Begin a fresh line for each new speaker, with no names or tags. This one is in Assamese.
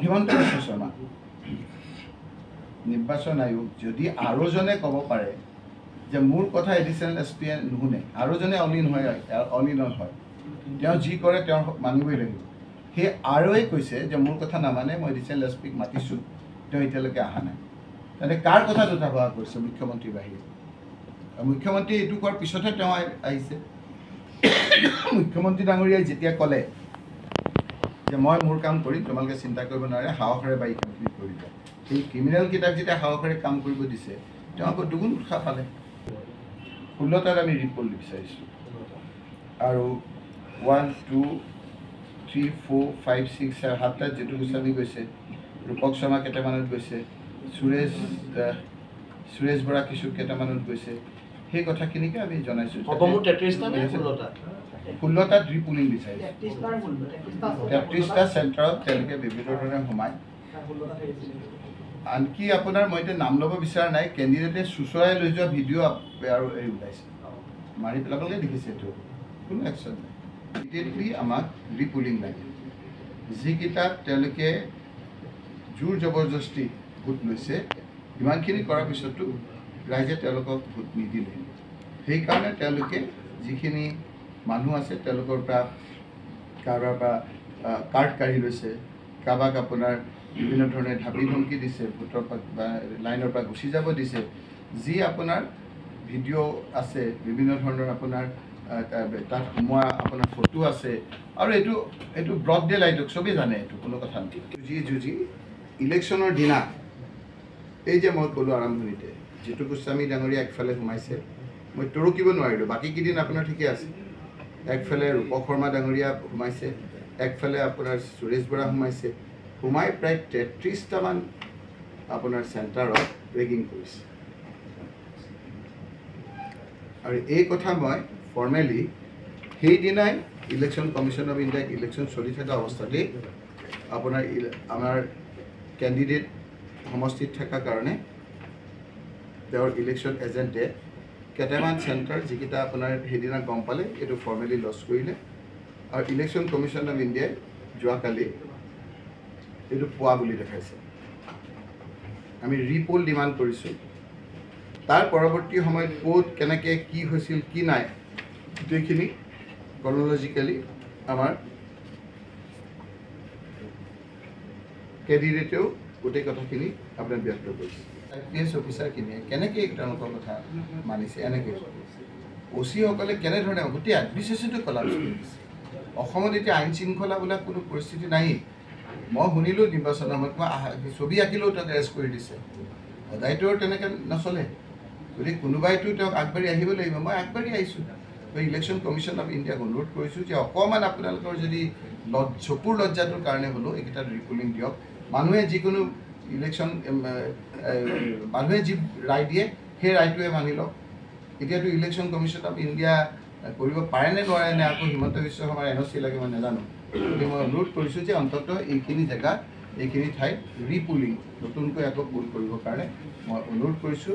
হিমন্ত বিশ্ব শৰ্মা নিৰ্বাচন আয়োগ যদি আৰু জনে ক'ব পাৰে যে মোৰ কথা এডিশ্যনেল এছ পিয়ে নুশুনে আৰু জনে অল ইন হয় তেওঁ যি কৰে তেওঁ মানিবই লাগিব সেই আৰৱে কৈছে যে মোৰ কথা নামানে মই এডিশ্যনেল এছ পিক মাতিছোঁ তেওঁ এতিয়ালৈকে অহা নাই তেন্তে কাৰ কথা দুটা হোৱা কৰিছে মুখ্যমন্ত্ৰীৰ বাহিৰে মুখ্যমন্ত্ৰী এইটো কোৱাৰ পিছতহে তেওঁ আহিছে মুখ্যমন্ত্ৰী ডাঙৰীয়াই যেতিয়া ক'লে যে মই মোৰ কাম কৰিম তোমালোকে চিন্তা কৰিব নোৱাৰে সাহসেৰে বা এই কামখিনি কৰি যায় সেই ক্ৰিমিনেলকেইটাক যেতিয়া সাহসেৰে কাম কৰিব দিছে তেওঁ আকৌ দুগুণ উৎসাহ পালে 16টাত আমি ৰিপৰ্ট বিচাৰিছোঁ আৰু 1 2 3 4 5 6 7 7টাত জিতু গোস্বামী গৈছে ৰূপক শৰ্মা কেইটামানত গৈছে সুৰেশ বৰা কিছু কেইটামানত গৈছে সেই কথাখিনিকে আমি জনাইছোঁ 16টাত ৰিপুলিং বিচাৰিছোঁ 33টা চেণ্টাৰত তেওঁলোকে বিভিন্ন ধৰণে সোমায় আনকি আপোনাৰ মই এতিয়া নাম ল'ব বিচৰা নাই কেণ্ডিডেটে চুচৰাই লৈ যোৱা ভিডিঅ' আৰু এই ওলাইছে মাৰি পেলাবলৈ দেখিছে এইটো কোনো একশ্যন নাই ইমিডিয়েটলি আমাক ৰিপুলিং লাগে যিকেইটাত তেওঁলোকে জোৰ জবৰদস্তি ভোট লৈছে ইমানখিনি কৰাৰ পিছতো ৰাইজে তেওঁলোকক ভোট নিদিলে সেইকাৰণে তেওঁলোকে যিখিনি মানুহ আছে তেওঁলোকৰ পৰা কাৰোবাৰ পৰা কাৰ্ড কাঢ়ি লৈছে কাৰোবাক আপোনাৰ বিভিন্ন ধৰণে ঢাপি ধমকি দিছে ভোটৰ পৰা লাইনৰ পৰা গুচি যাব দিছে যি আপোনাৰ ভিডিঅ' আছে বিভিন্ন ধৰণৰ আপোনাৰ তাত সোমোৱা আপোনাৰ ফটো আছে আৰু এইটো ব্ৰড ডে লাইটক চবেই জানে এইটো কোনো কথা নাই যুঁজি ইলেকশ্যনৰ দিনা এই যে মই ক'লোঁ আৰম্ভণিতে জিতু গোস্বামী ডাঙৰীয়া একফালে সোমাইছে মই তৰকিব নোৱাৰিলোঁ বাকীকেইদিন আপোনাৰ ঠিকে আছে একফালে ৰূপক শৰ্মা ডাঙৰীয়া সোমাইছে একফালে আপোনাৰ সুৰেশ বৰা সোমাইছে সোমাই প্ৰায় 33টামান আপোনাৰ চেণ্টাৰত ৰেগিং কৰিছে আৰু এই কথা মই ফৰ্মেলি সেইদিনাই ইলেকশ্যন কমিশ্যন অফ ইণ্ডিয়াক ইলেকশ্যন চলি থকা অৱস্থাতেই আপোনাৰ আমাৰ কেণ্ডিডেট সমষ্টিত থকাৰ কাৰণে তেওঁৰ ইলেকশ্যন এজেণ্টে কেইটামান চেণ্টাৰ যিকেইটা আপোনাৰ সেইদিনা গম পালে এইটো ফৰ্মেলি লছ কৰিলে আৰু ইলেকশ্যন কমিশ্যন অফ ইণ্ডিয়াই যোৱাকালি এইটো পোৱা বুলি দেখাইছে আমি ৰিপ'ল ডিমাণ্ড কৰিছোঁ তাৰ পৰৱৰ্তী সময়ত ক'ত কেনেকৈ কি হৈছিল কি নাই গোটেইখিনি ক্ৰনলজিকেলি আমাৰ কেণ্ডিডেটেও গোটেই কথাখিনি আপোনাৰ ব্যক্ত কৰিছে IPS অফিচাৰখিনিয়ে কেনেকৈ তেওঁলোকৰ কথা মানিছে এনেকৈ OC-সকলে কেনেধৰণে গোটেই এডমিনিষ্ট্ৰেশ্যনটো কলাপছ কৰি দিছে অসমত এতিয়া আইন শৃংখলা বোলা কোনো পৰিস্থিতি নাই মই শুনিলোঁ নিৰ্বাচনৰ সময়ত মই ছবি আঁকিলেও তেওঁক এৰেষ্ট কৰি দিছে সদায়তো তেনেকৈ নচলে গতিকে কোনোবাইতো তেওঁক আগবাঢ়ি আহিব লাগিব মই আগবাঢ়ি আহিছোঁ ইলেকশ্যন কমিশ্যন অফ ইণ্ডিয়াক অনুৰোধ কৰিছোঁ যে অকণমান আপোনালোকৰ যদি চকুৰ লজ্জাটোৰ কাৰণে হ'লেও এইকেইটা ৰিপুলিং দিয়ক মানুহে যিকোনো ইলেকশ্যন মানুহে যি ৰায় দিয়ে সেই ৰায়টোৱে মানি লওক এতিয়াতো ইলেকশ্যন কমিশ্যন অফ ইণ্ডিয়া কৰিব পাৰে নে নোৱাৰে নে আকৌ হিমন্ত বিশ্ব শৰ্মাৰ NOC লাগে মই নাজানো গতিকে মই অনুৰোধ কৰিছোঁ যে অন্ততঃ এইখিনি জেগাত এইখিনি ঠাইত ৰিপুলিং নতুনকৈ আকৌ পুল কৰিবৰ কাৰণে মই অনুৰোধ কৰিছোঁ